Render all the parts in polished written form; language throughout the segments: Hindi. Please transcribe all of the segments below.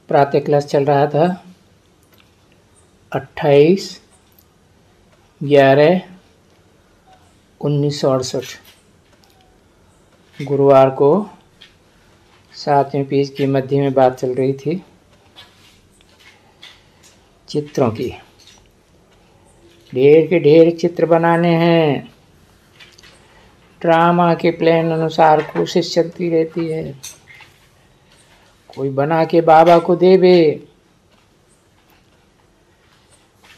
प्रातः क्लास चल रहा था 28/11/1968 गुरुवार को 7वीं पेज की मध्य में बात चल रही थी चित्रों की। ढेर के ढेर चित्र बनाने हैं, ड्रामा के प्लान अनुसार कोशिश चलती रहती है। कोई बना के बाबा को देवे,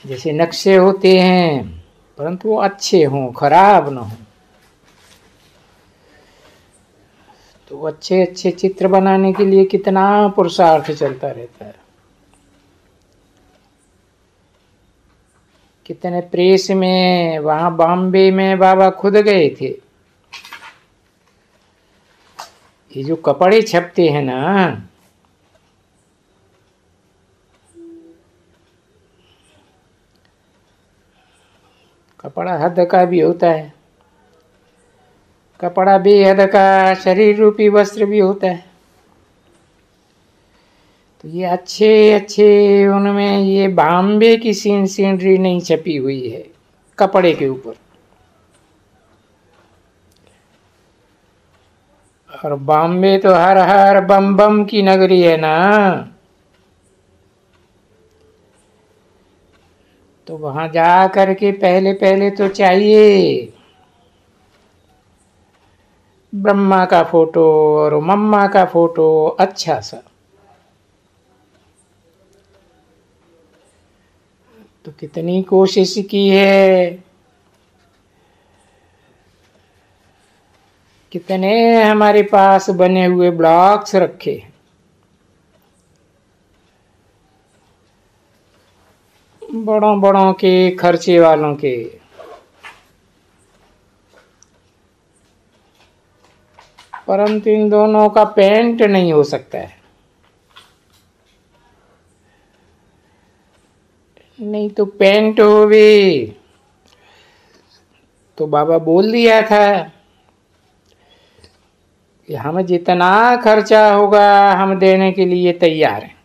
जैसे नक्शे होते हैं, परंतु वो अच्छे हों, खराब न हो। तो अच्छे अच्छे चित्र बनाने के लिए कितना पुरुषार्थ चलता रहता है। कितने प्रेस में, वहां बॉम्बे में बाबा खुद गए थे। ये जो कपड़े छपते हैं ना, कपड़ा हद का भी होता है, कपड़ा बेहद का शरीर रूपी वस्त्र भी होता है। तो ये अच्छे अच्छे उनमें ये बॉम्बे की सीनरी नहीं छपी हुई है कपड़े के ऊपर। और बॉम्बे तो हर हर बम बम की नगरी है ना, तो वहां जा करके पहले पहले तो चाहिए ब्रह्मा का फोटो और मम्मा का फोटो अच्छा सा। तो कितनी कोशिश की है, कितने हमारे पास बने हुए ब्लॉक्स रखे, बड़ों बड़ों के खर्चे वालों के। परंतु इन दोनों का पेंट नहीं हो सकता है। नहीं तो पेंट होवे तो बाबा बोल दिया था कि हम जितना खर्चा होगा हम देने के लिए तैयार हैं।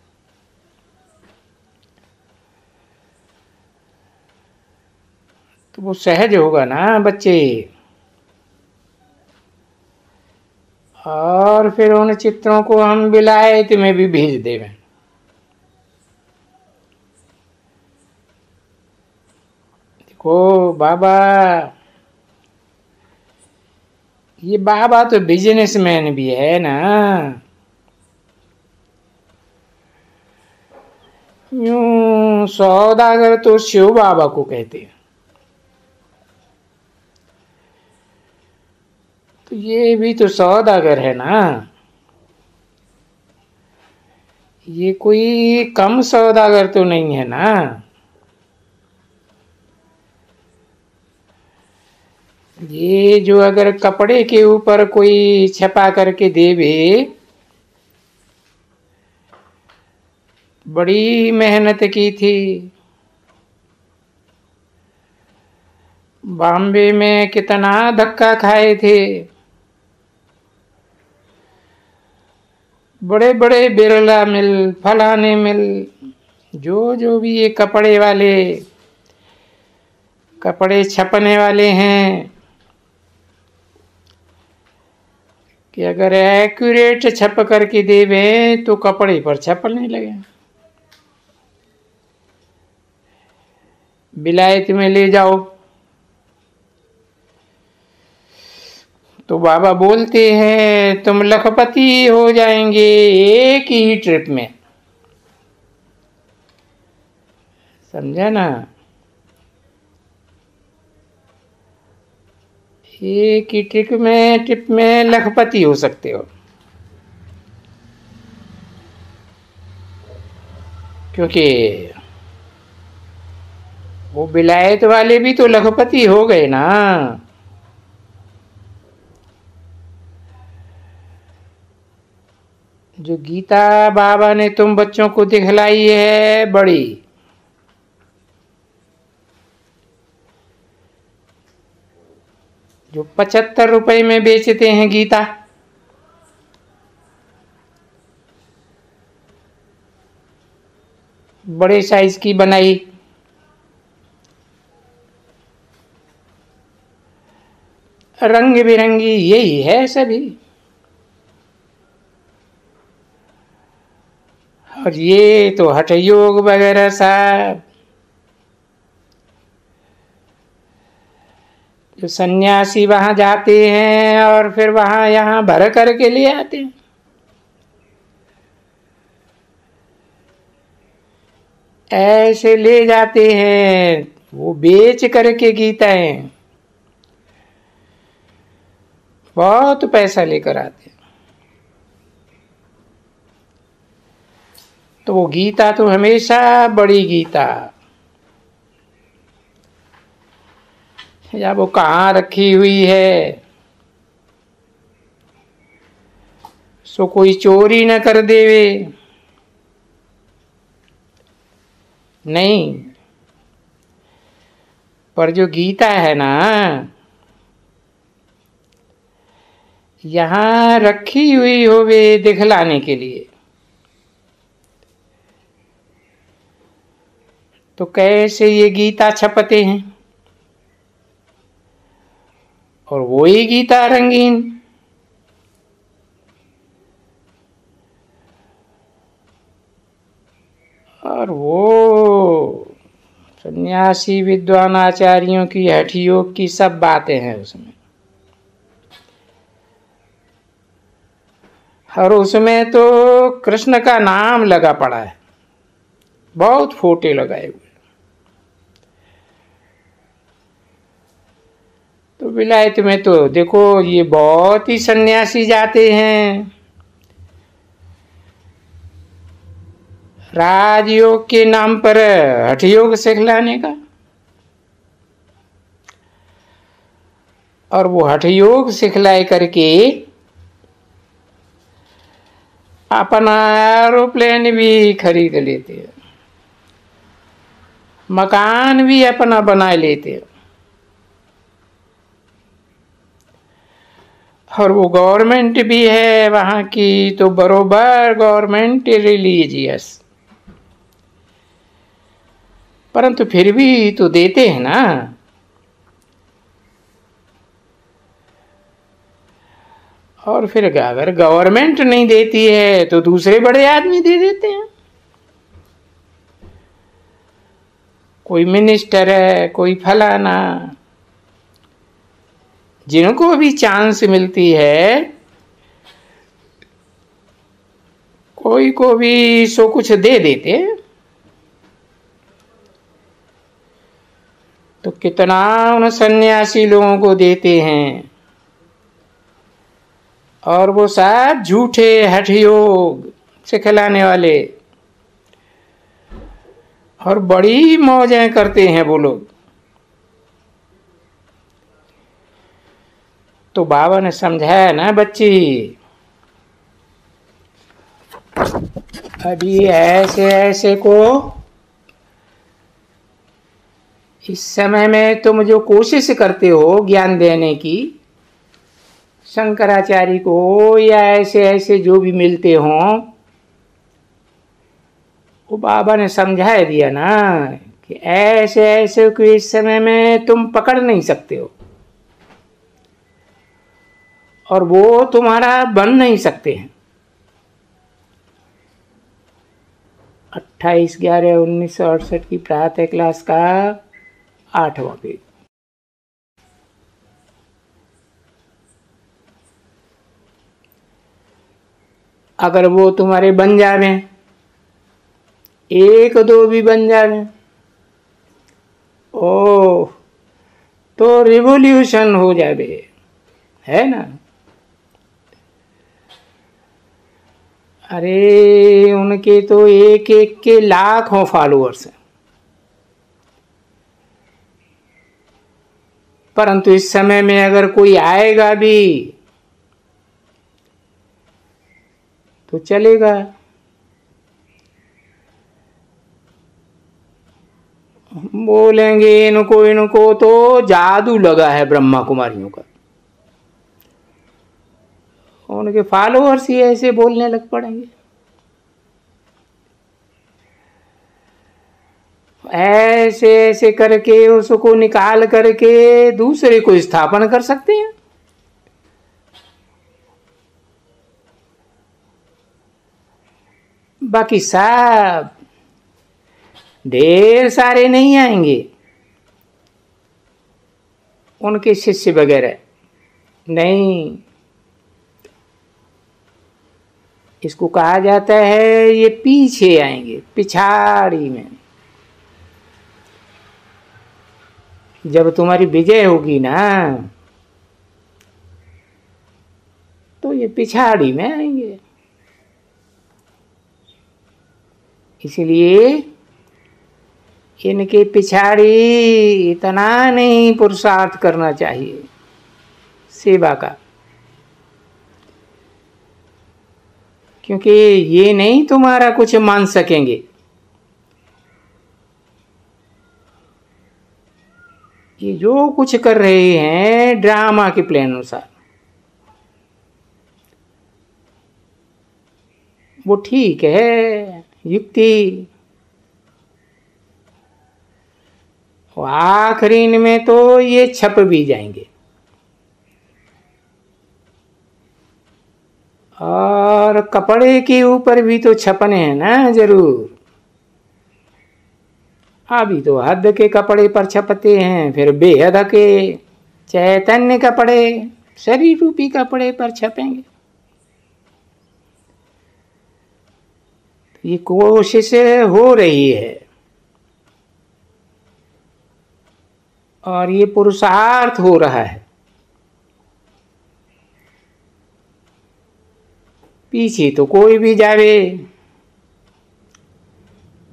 तो वो सहज होगा ना बच्चे। और फिर उन चित्रों को हम विलायत में भी भेज देवें। देखो बाबा, ये बाबा तो बिजनेसमैन भी है ना। यूं सौदागर तो शिव बाबा को कहते हैं। तो ये भी तो सौदागर है ना, ये कोई कम सौदागर तो नहीं है ना। ये जो अगर कपड़े के ऊपर कोई छपा करके देवे, बड़ी मेहनत की थी। बॉम्बे में कितना धक्का खाए थे, बड़े बड़े बिरला मिल, फलाने मिल, जो भी ये कपड़े वाले, कपड़े छपने वाले हैं, कि अगर एक्यूरेट छप करके देवे तो कपड़े पर छपने लगे। विलायत में ले जाओ तो बाबा बोलते हैं तुम लखपति हो जाएंगे एक ही ट्रिप में। समझा ना? एक ही ट्रिप में लखपति हो सकते हो, क्योंकि वो विलायत वाले भी तो लखपति हो गए ना। जो गीता बाबा ने तुम बच्चों को दिखलाई है बड़ी, जो 75 रुपए में बेचते हैं गीता, बड़े साइज की बनाई, रंग बिरंगी यही है सभी। और ये तो हठ योग वगैरह सब जो सन्यासी वहां जाते हैं और फिर वहां यहां भर करके ले आते हैं। ऐसे ले जाते हैं, वो बेच करके गीताएं बहुत पैसा लेकर आते हैं। तो वो गीता तो हमेशा बड़ी गीता, या वो कहाँ रखी हुई है सो कोई चोरी न कर देवे, नहीं। पर जो गीता है ना, यहां रखी हुई होवे दिखलाने के लिए, तो कैसे ये गीता छपते हैं, और वही गीता रंगीन। और वो सन्यासी विद्वान आचार्यों की हठ योग की सब बातें हैं उसमें। और उसमें तो कृष्ण का नाम लगा पड़ा है, बहुत फोटे लगाए हुए। तो विलायत में तो देखो ये बहुत ही सन्यासी जाते हैं राजयोग के नाम पर हठ योग सिखलाने का। और वो हठ योग सिखलाए करके अपना एरोप्लेन भी खरीद लेते हैं, मकान भी अपना बना लेते हैं। और वो गवर्नमेंट भी है वहां की, तो बरोबर गवर्नमेंट रिलीजियस, परंतु फिर भी तो देते हैं ना। और फिर अगर गवर्नमेंट नहीं देती है तो दूसरे बड़े आदमी दे देते हैं। कोई मिनिस्टर है, कोई फलाना, जिनको भी चांस मिलती है कोई को भी सो कुछ दे देते हैं। तो कितना उन सन्यासी लोगों को देते हैं, और वो सब झूठे हठ योग सिखलाने वाले, और बड़ी मौजें करते हैं वो लोग। तो बाबा ने समझाया ना बच्ची, अभी ऐसे ऐसे को इस समय में तुम जो कोशिश करते हो ज्ञान देने की, शंकराचार्य को या ऐसे ऐसे जो भी मिलते हों, वो बाबा ने समझा दिया ना कि ऐसे ऐसे को इस समय में तुम पकड़ नहीं सकते हो, और वो तुम्हारा बन नहीं सकते हैं। 28/11/1968 की प्रातः क्लास का 8वां पेज। अगर वो तुम्हारे बन जावे, एक दो भी बन जावे, ओ तो रिवॉल्यूशन हो जावे, है ना। अरे उनके तो एक एक के लाखों फॉलोअर्स हैं, परंतु इस समय में अगर कोई आएगा भी तो चलेगा। बोलेंगे इनको इनको तो जादू लगा है ब्रह्मा कुमारियों का, उनके फॉलोअर्स ही ऐसे बोलने लग पड़ेंगे। ऐसे ऐसे करके उसको निकाल करके दूसरे को स्थापन कर सकते हैं। बाकी सब ढेर सारे नहीं आएंगे, उनके शिष्य वगैरह नहीं। इसको कहा जाता है ये पीछे आएंगे, पिछाड़ी में। जब तुम्हारी विजय होगी ना तो ये पिछाड़ी में आएंगे। इसलिए इनके पिछाड़ी इतना नहीं पुरुषार्थ करना चाहिए सेवा का, क्योंकि ये नहीं तुम्हारा कुछ मान सकेंगे। ये जो कुछ कर रहे हैं ड्रामा के प्लान अनुसार वो ठीक है, युक्ति। आखिरी में तो ये छप भी जाएंगे और कपड़े के ऊपर भी तो छपने हैं ना जरूर। अभी तो हद के कपड़े पर छपते हैं, फिर बेहद के चैतन्य कपड़े, शरीर रूपी कपड़े पर छपेंगे। ये कोशिश हो रही है और ये पुरुषार्थ हो रहा है। पीछे तो कोई भी जावे,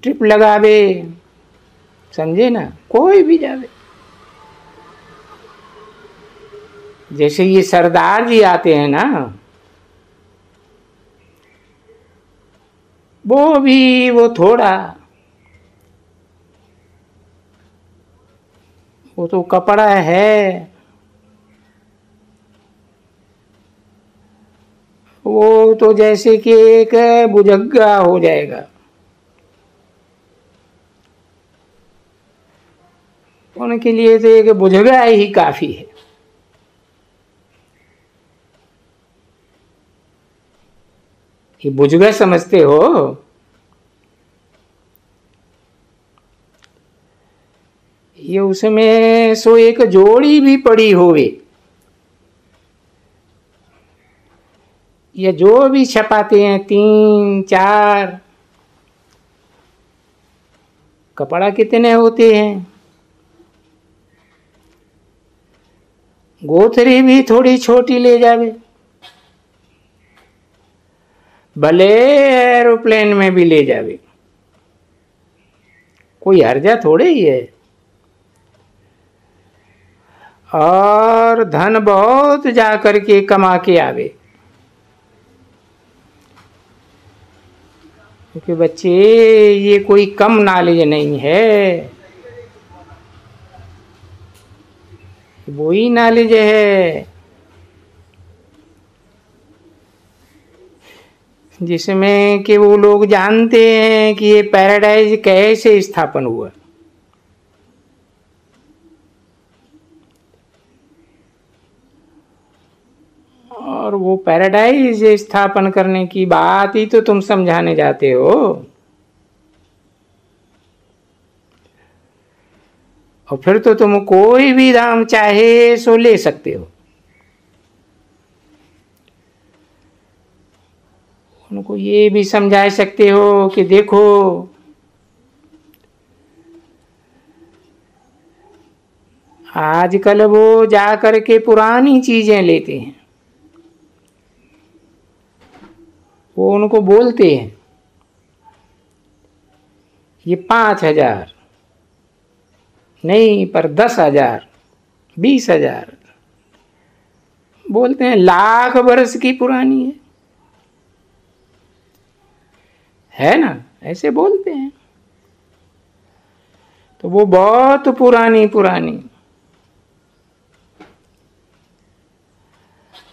ट्रिप लगावे, समझे ना, कोई भी जावे। जैसे ये सरदार जी आते हैं ना, वो थोड़ा, वो तो कपड़ा है, वो तो जैसे कि एक बुझग्गा हो जाएगा। उनके लिए तो एक बुझगा ही काफी है। ये बुझगा समझते हो? ये उसमें सो एक जोड़ी भी पड़ी होवे, ये जो भी छपाते हैं 3-4 कपड़ा कितने होते हैं। गोथरी भी थोड़ी छोटी ले जावे, भले एरोप्लेन में भी ले जावे, कोई हर्जा थोड़े ही है। और धन बहुत जा करके कमा के आवे, क्योंकि बच्चे ये कोई कम नॉलेज नहीं है, वही नॉलेज है जिसमें कि वो लोग जानते हैं कि ये पैराडाइज कैसे स्थापन हुआ। और वो पैराडाइज स्थापन करने की बात ही तो तुम समझाने जाते हो। और फिर तो तुम कोई भी दाम चाहे सो ले सकते हो। उनको ये भी समझा सकते हो कि देखो आजकल वो जा करके पुरानी चीजें लेते हैं, वो उनको बोलते हैं ये 5,000 नहीं पर 10,000 20,000, बोलते हैं लाख बरस की पुरानी है ना, ऐसे बोलते हैं। तो वो बहुत पुरानी।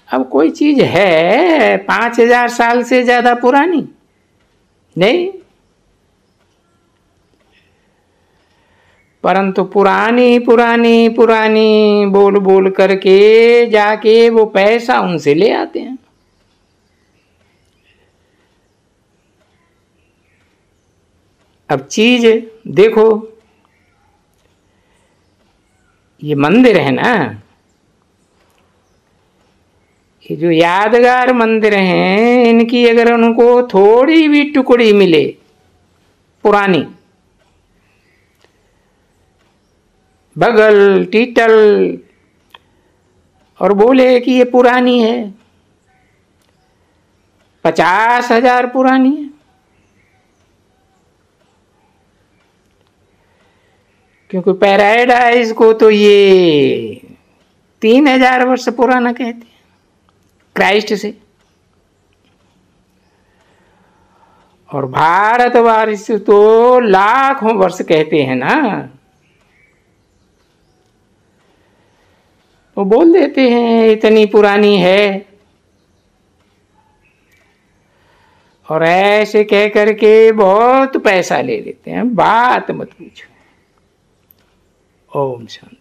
अब कोई चीज है 5,000 साल से ज्यादा पुरानी नहीं, परंतु पुरानी पुरानी पुरानी बोल बोल करके जाके वो पैसा उनसे ले आते हैं। अब चीज देखो, ये मंदिर है ना, ये जो यादगार मंदिर हैं, इनकी अगर उनको थोड़ी भी टुकड़ी मिले पुरानी, बगल टीटल, और बोले कि ये पुरानी है, 50,000 पुरानी है, क्योंकि पैराडाइज को तो ये 3,000 वर्ष पुराना कहते हैं क्राइस्ट से, और भारतवर्ष तो लाखों वर्ष कहते हैं ना। वो बोल देते हैं इतनी पुरानी है, और ऐसे कह करके बहुत पैसा ले लेते हैं। बात मत पूछो। ओम शांति।